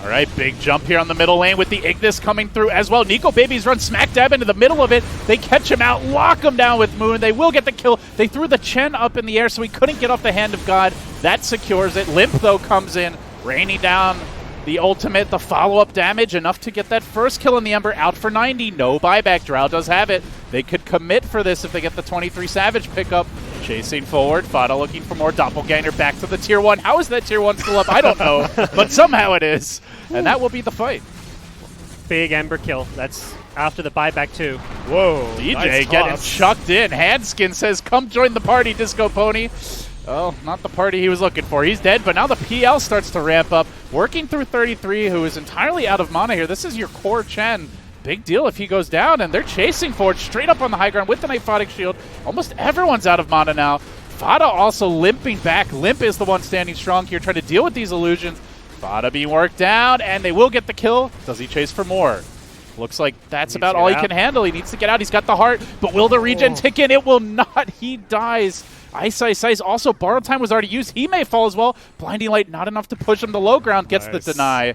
All right, big jump here on the middle lane with the Ignis coming through as well. Nico Baby's run smack dab into the middle of it. They catch him out, lock him down with Moon. They will get the kill. They threw the Chen up in the air, so he couldn't get off the Hand of God. That secures it. Limp, though, comes in, raining down the ultimate, the follow-up damage, enough to get that first kill in the Ember, out for 90. No buyback. Drow does have it. They could commit for this if they get the 23 Savage pickup. Chasing forward, Fada looking for more Doppelganger back to the tier 1. How is that tier 1 still up? I don't know, but somehow it is. And that will be the fight. Big Ember kill. That's after the buyback too. Whoa, DJ nice getting toss. chucked in. Handskin says, come join the party, Disco Pony. Oh, not the party he was looking for. He's dead, but now the PL starts to ramp up. Working through 33, who is entirely out of mana here. This is your core Chen. big deal if he goes down, and they're chasing forward straight up on the high ground with the Nightphotic Shield. Almost everyone's out of mana now. Fada also limping back. Limp is the one standing strong here, trying to deal with these illusions. Fada being worked down, and they will get the kill. Does he chase for more? Looks like that's about all he can handle. He needs to get out. He's got the heart, but will the regen tick in? It will not. He dies. Ice. Also, borrowed time was already used. He may fall as well. Blinding Light, not enough to push him to low ground. Gets the deny.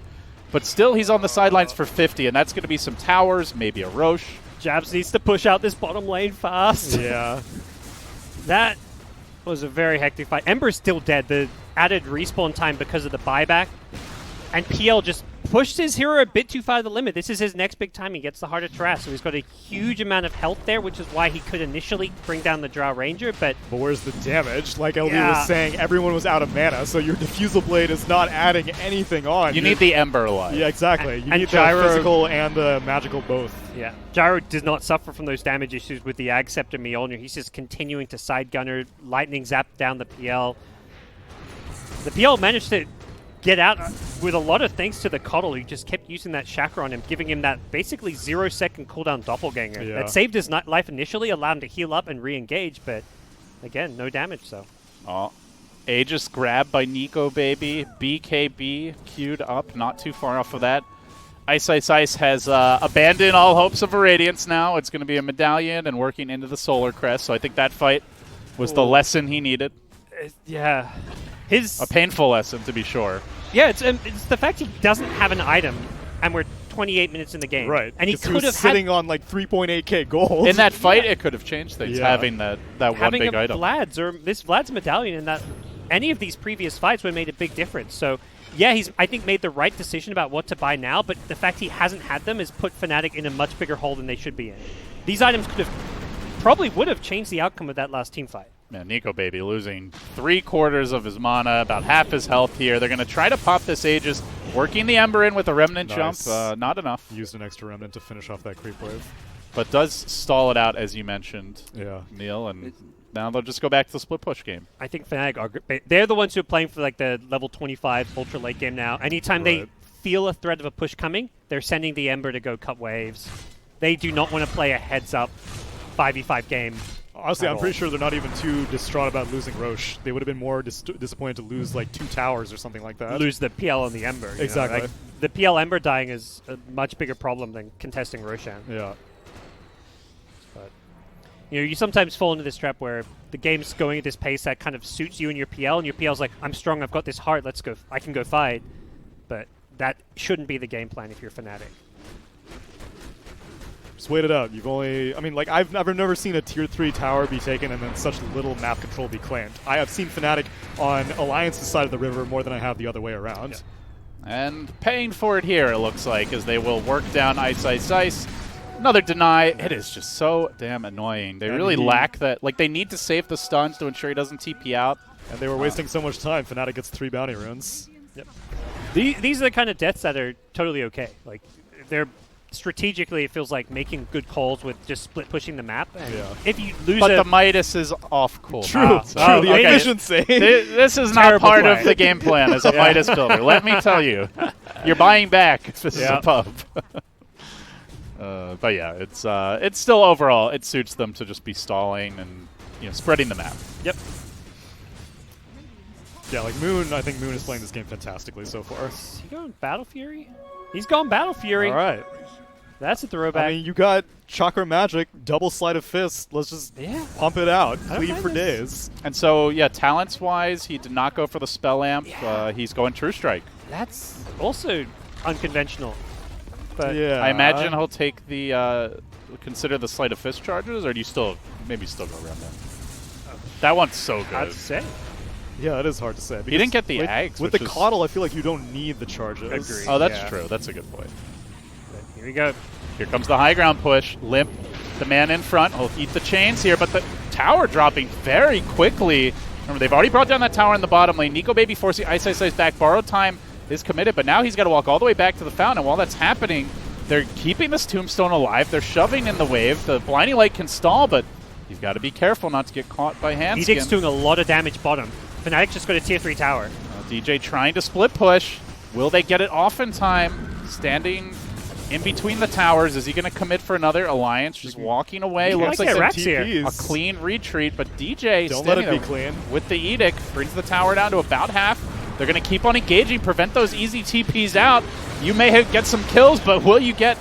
But still, he's on the sidelines for 50, and that's going to be some towers, maybe a Roche. Jabs needs to push out this bottom lane fast. Yeah. That was a very hectic fight. Ember's still dead. The added respawn time because of the buyback. And PL just pushed his hero a bit too far to the limit. This is his next big time. He gets the Heart of Trash, so he's got a huge amount of health there, which is why he could initially bring down the Drow Ranger, but where's the damage? Like LB was saying, everyone was out of mana, so your Diffusal Blade is not adding anything on. You need the Ember alive. Yeah, exactly. You need Gyro, the physical and the magical both. Yeah. Gyro does not suffer from those damage issues with the Ag Scepter Mjolnir. He's just continuing to side gunner, lightning zap down the PL. The PL managed to get out with a lot of thanks to the Coddle, who just kept using that Chakra on him, giving him that basically 0-second cooldown doppelganger. Yeah. That saved his life initially, allowed him to heal up and re-engage, but again, no damage, so. Oh, Aegis grabbed by Nico Baby. BKB queued up, not too far off of that. Ice has abandoned all hopes of a Radiance now. It's going to be a Medallion and working into the Solar Crest, so I think that fight was the lesson he needed. Yeah. A painful lesson, to be sure. Yeah, it's the fact he doesn't have an item, and we're 28 minutes in the game. Right. And he could have sitting on like 3.8k gold. In that fight, it could have changed things, having that one big item. Vlad's or this Vlad's Medallion in that any of these previous fights would have made a big difference. So, yeah, he's, I think, made the right decision about what to buy now, but the fact he hasn't had them has put Fnatic in a much bigger hole than they should be in. These items probably would have changed the outcome of that last team fight. Man, Nico Baby losing 3/4 of his mana, about half his health here. They're going to try to pop this Aegis, working the Ember in with a Remnant jump. Not enough. Used an extra Remnant to finish off that creep wave. But does stall it out, as you mentioned, Neil, and now they'll just go back to the split push game. I think Fnatic they're the ones who are playing for like the level 25 ultra late game now. Anytime they feel a threat of a push coming, they're sending the Ember to go cut waves. They do not want to play a heads-up 5v5 game. Honestly, I'm pretty sure they're not even too distraught about losing Roche. They would have been more disappointed to lose like 2 towers or something like that. Lose the PL on the Ember. Exactly. Like, the PL Ember dying is a much bigger problem than contesting Roshan. Yeah. But you sometimes fall into this trap where the game's going at this pace that kind of suits you and your PL's like, I'm strong, I've got this heart, let's go, I can go fight. But that shouldn't be the game plan if you're Fnatic. Just wait it out. You've only, I mean, like, I've never seen a tier 3 tower be taken and then such little map control be claimed. I have seen Fnatic on Alliance's side of the river more than I have the other way around. Yeah. And paying for it here, it looks like, as they will work down Ice. Another deny. It is just so damn annoying. They really lack that. Like, they need to save the stuns to ensure he doesn't TP out. And they were wasting so much time. Fnatic gets 3 bounty runes. Yep. These are the kind of deaths that are totally okay. Like, they're strategically, it feels like making good calls with just split pushing the map. And if you lose, but the Midas is off cool. True. The efficiency. This is not part of the game plan as a Midas builder. Let me tell you, you're buying back if this is a pub. But yeah, it's still overall it suits them to just be stalling and spreading the map. Yep. Yeah, like Moon. I think Moon is playing this game fantastically so far. Is he going Battle Fury? He's going Battle Fury. All right. That's a throwback. I mean, you got Chakra Magic, double Sleight of Fist. Let's just pump it out. Bleed for days. And so, yeah, talents-wise, he did not go for the Spell Amp. He's going True Strike. That's also unconventional. But I imagine he'll take the consider the Sleight of Fist charges, or do you maybe still go around that? That one's so good. I'd say. Yeah, it is hard to say. He didn't get the Ags. With the Coddle, I feel like you don't need the charges. Agreed. Oh, that's true. That's a good point. Here we go. Here comes the high ground push. Limp, the man in front. He'll eat the chains here, but the tower dropping very quickly. Remember, they've already brought down that tower in the bottom lane. Nico Baby forcing Ice back. Borrowed time is committed, but now he's got to walk all the way back to the fountain. While that's happening, they're keeping this tombstone alive. They're shoving in the wave. The Blinding Light can stall, but he's got to be careful not to get caught by Handskin. Edict's doing a lot of damage bottom. Fnatic just got a tier 3 tower. DJ trying to split push. Will they get it off in time? Standing in between the towers. Is he going to commit for another? Alliance just walking away. Looks like a clean retreat, but DJ don't let it be clean. With the Edict, brings the tower down to about half. They're going to keep on engaging, prevent those easy TPs out. You may get some kills, but will you get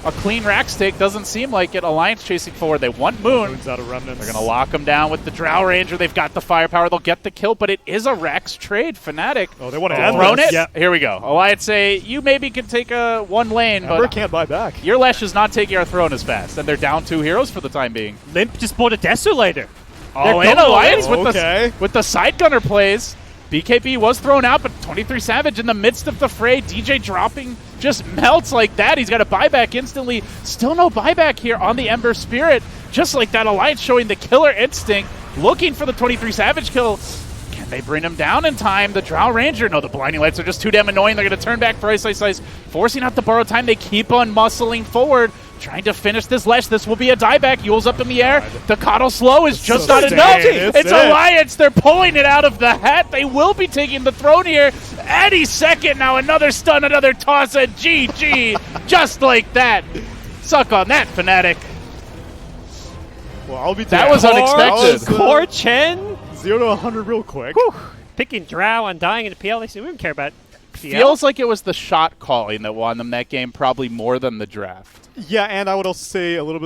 a clean rack stake? Doesn't seem like it. Alliance chasing forward. They want Moon. Moon's out of remnants. They're going to lock him down with the Drow Ranger. They've got the firepower. They'll get the kill, but it is a Rax trade. Fnatic. Oh, they want to end thrown this. it? Yeah. Here we go. Alliance say, you maybe can take one lane, Ember but can't buy back. your Lesh is not taking our throne as fast, and they're down 2 heroes for the time being. Limp just bought a Desolator. Oh, and Alliance okay. with the side gunner plays. BKB was thrown out, but 23 Savage in the midst of the fray. DJ dropping just melts like that. He's got a buyback instantly. Still no buyback here on the Ember Spirit. Just like that, Alliance showing the killer instinct, looking for the 23 Savage kill. Can they bring him down in time? The Drow Ranger, no, the Blinding Lights are just too damn annoying. They're going to turn back for Ice Ice Ice, forcing out the borrow time. They keep on muscling forward, trying to finish this Lesh. This will be a dieback. Yule's up in the air. The Coddle Slow is just not enough. It's Alliance. They're pulling it out of the hat. They will be taking the throne here any second. Now another stun, another toss, and GG. Just like that. Suck on that, Fnatic. Well, I'll be that was unexpected. Core Chen. 0 to 100 real quick. Whew. Picking Drow on dying in the PL. They say we don't care about PL. Feels like it was the shot calling that won them that game probably more than the draft. Yeah, and I would also say a little bit